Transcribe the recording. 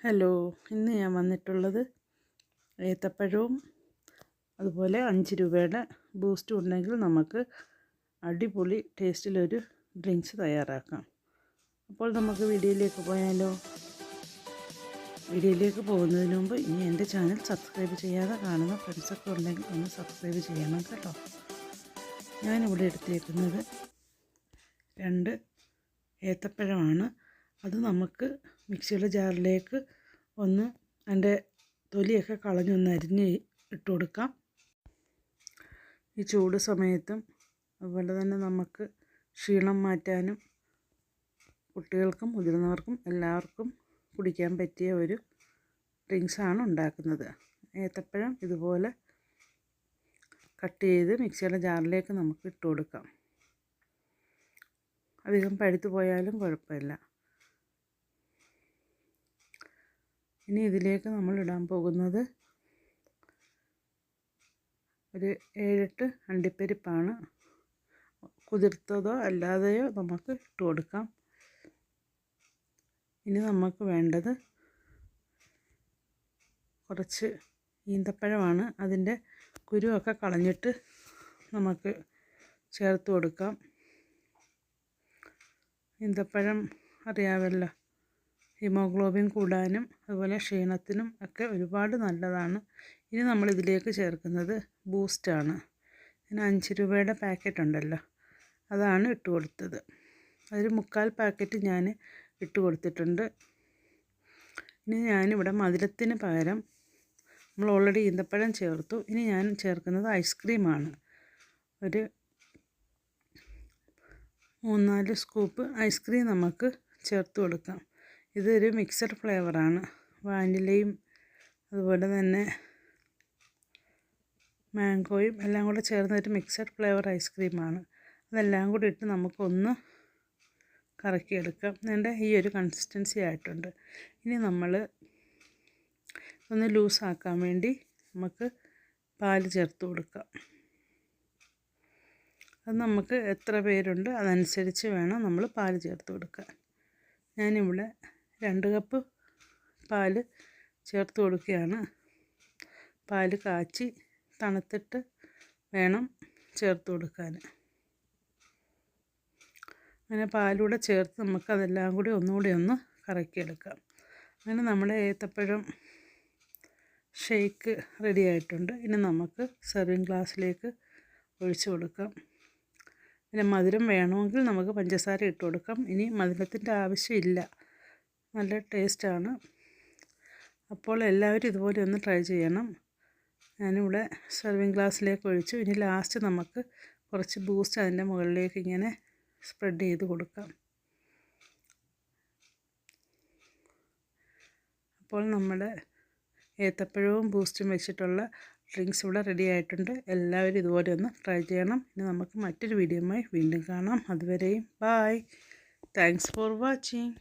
Hello, ഇന്ന് ഞാൻ വന്നിട്ടുള്ളത് ഏത്തപ്പഴവും അതുപോലെ 5 രൂപയുടെ ബൂസ്റ്റും ഉണ്ടെങ്കിൽ നമുക്ക് അടിപൊളി ടേസ്റ്റിലൊരു ഡ്രിങ്ക്സ് തയ്യാറാക്കാം. അപ്പോൾ നമുക്ക് വീഡിയോയിലേക്ക് പോയാലോ? വീഡിയോയിലേക്ക് പോകുന്നതിന് മുമ്പ് ഇനി എൻ്റെ ചാനൽ സബ്സ്ക്രൈബ് ചെയ്യാതെ കാണുന്ന ഫ്രണ്ട്സൊക്കെ ഉണ്ടെങ്കിൽ ഒന്ന് സബ്സ്ക്രൈബ് ചെയ്യണം കേട്ടോ. ഞാനിവിടെ എടുത്തേക്കുന്നത് 2 ഏത്തപ്പഴമാണ്. അത് നമുക്ക് മിക്സിയുടെ ജാറിലേക്ക് ഒന്ന് അതിൻ്റെ തൊലിയൊക്കെ കളഞ്ഞൊന്ന് അരിഞ്ഞ് ഇട്ട് കൊടുക്കാം. ഈ ചൂട് സമയത്തും അതുപോലെ തന്നെ നമുക്ക് ക്ഷീണം മാറ്റാനും കുട്ടികൾക്കും മുതിർന്നവർക്കും എല്ലാവർക്കും കുടിക്കാൻ പറ്റിയ ഒരു ഡ്രിങ്ക്സാണ് ഉണ്ടാക്കുന്നത്. ഏത്തപ്പഴം ഇതുപോലെ കട്ട് ചെയ്ത് മിക്സിയുടെ ജാറിലേക്ക് നമുക്ക് ഇട്ട് കൊടുക്കാം. അധികം പഴുത്തു പോയാലും കുഴപ്പമില്ല. ഇനി ഇതിലേക്ക് നമ്മൾ ഇടാൻ പോകുന്നത് ഒരു 7-8 അണ്ടിപ്പരിപ്പാണ്. കുതിർത്തതോ അല്ലാതെയോ നമുക്ക് ഇട്ട് കൊടുക്കാം. ഇനി നമുക്ക് വേണ്ടത് കുറച്ച് ഈന്തപ്പഴമാണ്. അതിൻ്റെ കുരുവൊക്കെ കളഞ്ഞിട്ട് നമുക്ക് ചേർത്ത് കൊടുക്കാം. ഈന്തപ്പഴം അറിയാമല്ലോ, ഹീമോഗ്ലോബിൻ കൂടാനും അതുപോലെ ക്ഷീണത്തിനും ഒക്കെ ഒരുപാട് നല്ലതാണ്. ഇനി നമ്മളിതിലേക്ക് ചേർക്കുന്നത് ബൂസ്റ്റാണ്. പിന്നെ 5 രൂപയുടെ പാക്കറ്റ് ഉണ്ടല്ലോ, അതാണ് ഇട്ട് കൊടുത്തത്. അതൊരു 3/4 പാക്കറ്റ് ഞാൻ ഇട്ട് കൊടുത്തിട്ടുണ്ട്. ഇനി ഞാനിവിടെ മധുരത്തിന് പകരം നമ്മൾ ഓൾറെഡി ഈന്തപ്പഴം ചേർത്തു. ഇനി ഞാൻ ചേർക്കുന്നത് ഐസ്ക്രീമാണ്. ഒരു 3-4 സ്കൂപ്പ് ഐസ്ക്രീം നമുക്ക് ചേർത്ത് കൊടുക്കാം. ഇതൊരു മിക്സഡ് ഫ്ലേവറാണ്. വാനിലയും അതുപോലെ തന്നെ മാംഗോയും എല്ലാം കൂടെ ചേർന്ന ഒരു മിക്സഡ് ഫ്ലേവർ ഐസ്ക്രീമാണ്. അതെല്ലാം കൂടി ഇട്ട് നമുക്കൊന്ന് കറക്കിയെടുക്കാം. എൻ്റെ ഈ ഒരു കൺസിസ്റ്റൻസി ആയിട്ടുണ്ട്. ഇനി നമ്മൾ ഒന്ന് ലൂസാക്കാൻ വേണ്ടി നമുക്ക് പാല് ചേർത്ത് കൊടുക്കാം. അത് നമുക്ക് എത്ര പേരുണ്ട് അതനുസരിച്ച് വേണം നമ്മൾ പാല് ചേർത്ത് കൊടുക്കാൻ. ഞാനിവിടെ 2 കപ്പ് പാല് ചേർത്ത് കൊടുക്കുകയാണ്. പാല് കാച്ചി തണുത്തിട്ട് വേണം ചേർത്ത് കൊടുക്കാൻ. അങ്ങനെ പാലൂടെ ചേർത്ത് നമുക്കതെല്ലാം കൂടി ഒന്നുകൂടി ഒന്ന് കറക്കിയെടുക്കാം. അങ്ങനെ നമ്മുടെ ഏത്തപ്പഴം ഷേക്ക് റെഡി ആയിട്ടുണ്ട്. ഇനി നമുക്ക് സെർവിങ് ഗ്ലാസ്സിലേക്ക് ഒഴിച്ചു കൊടുക്കാം. പിന്നെ മധുരം വേണമെങ്കിൽ നമുക്ക് പഞ്ചസാര ഇട്ട് കൊടുക്കാം. ഇനി മധുരത്തിൻ്റെ ആവശ്യമില്ല, നല്ല ടേസ്റ്റാണ്. അപ്പോൾ എല്ലാവരും ഇതുപോലെ ഒന്ന് ട്രൈ ചെയ്യണം. ഞാനിവിടെ സെർവിങ് ഗ്ലാസ്സിലേക്ക് ഒഴിച്ചു. ഇനി ലാസ്റ്റ് നമുക്ക് കുറച്ച് ബൂസ്റ്റ് അതിൻ്റെ മുകളിലേക്ക് ഇങ്ങനെ സ്പ്രെഡ് ചെയ്ത് കൊടുക്കാം. അപ്പോൾ നമ്മുടെ ഏത്തപ്പഴവും ബൂസ്റ്റും വെച്ചിട്ടുള്ള ഡ്രിങ്ക്സ് ഇവിടെ റെഡി ആയിട്ടുണ്ട്. എല്ലാവരും ഇതുപോലെ ഒന്ന് ട്രൈ ചെയ്യണം. ഇനി നമുക്ക് മറ്റൊരു വീഡിയോയുമായി വീണ്ടും കാണാം. അതുവരെയും ബായ്. Thanks for watching.